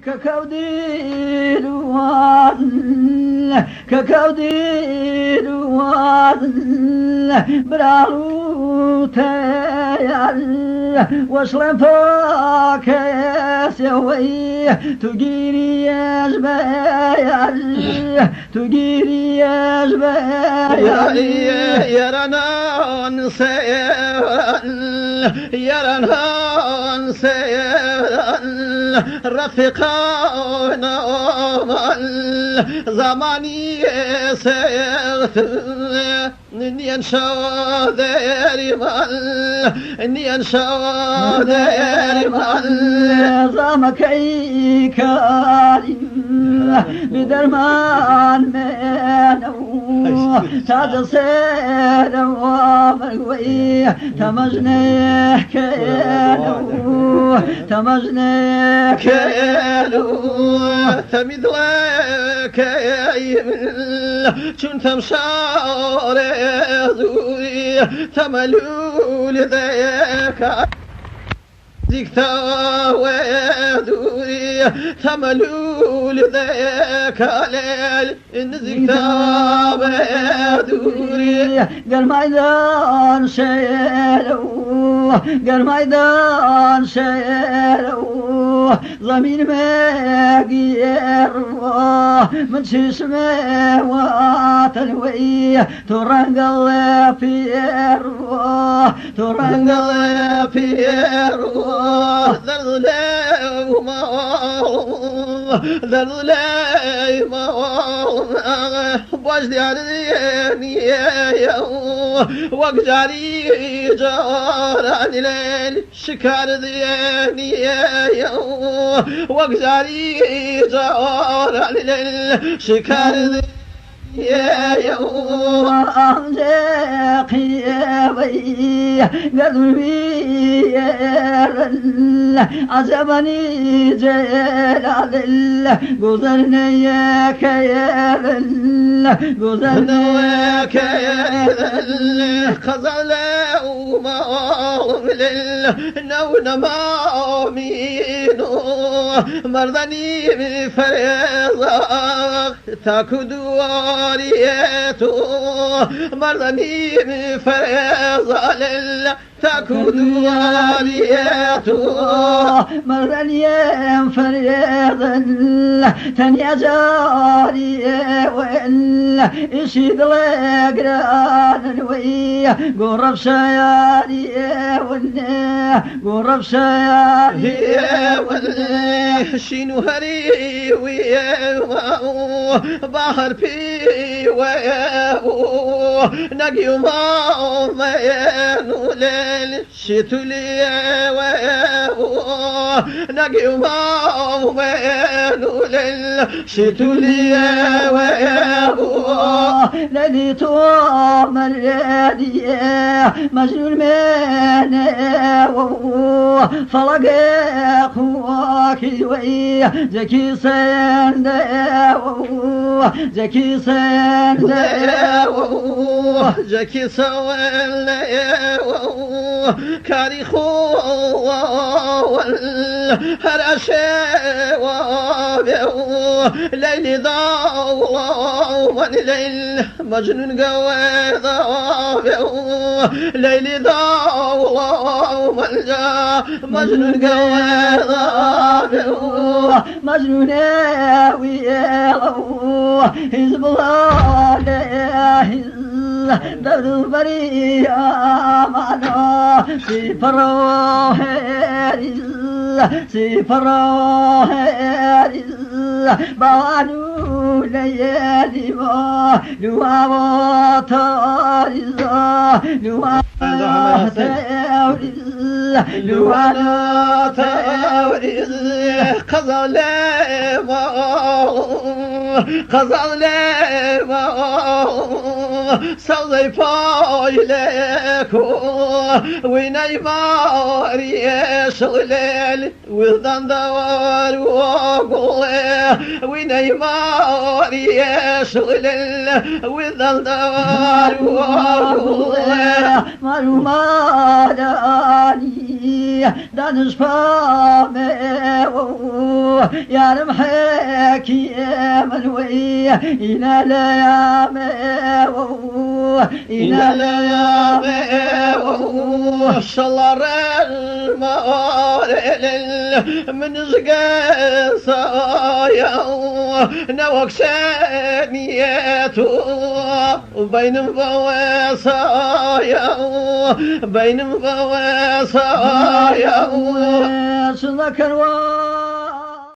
ككودير وان ككودير وان برالو تيال وصل فاك سوي تجيري يزبيال تجيري يزبيال يرنان سيال يرنان سيال رفقانا زماني سيغت إني أنشأ ديري مال إني أنشأ ديري مال زمك إيكاري بدرمان منو تاد سير ومروي تمجنه كيلو تمجنه كيلو ثمد لك يمل كنت مشاري زوري تملول ذيك زكتا ودوري تملول ذيك ليل إن زكتا ودوري قال ميدان شيلو قال ميدان شيلو ضمين ما قيروا من شسمه وتنوي ترنقل في الروح ترنقل في الروح ذلي ما واجدي عليني وقجاري جاراني ليل شكار ديني وقجاري جاراني ليل شكار ديني يا يوم أمزقي وي قلبي عزبني جلال قدرنا يا كيال قدرنا يا كيال خزل وما نون ما مينو مرضني بفريضة تاكدوا ريتو مرضني بفريضة لله تكون واليته مرني فريضا تنيا جاري وإلا يشيد لقران ويا قرب شياري ونا قرب شياري ونا شينو هري ويا بحر بي ويا نقي ما ينولي شتولي وياه نقي ومانو ليل شتولي وياه لدي تومر يدي مجنون من فلق اخوك ويا زكي سند زكي سند زكي سند كاري خو هرشة ليل ضاو ليل مجنون قوي ضاو ليل ضاو مجنون قوي ضاو مجنون ويلو حزب الله درد البرية معنا سفره سفره بوانو ليالي ما لوا طارزا لوا لوانا تورز قزل ما صلي فايلكو ويني ماري شغلل وذن دوار وقولي ويني ماري شغلل وذن دوار وقولي مرمى داني وي دانش فامي يا رمحك يا منوي إنا ليامي إنا ليامي شلر المورل من زقا صايا نوك سانيته بين فواسايا بين فواسايا سنك الوالد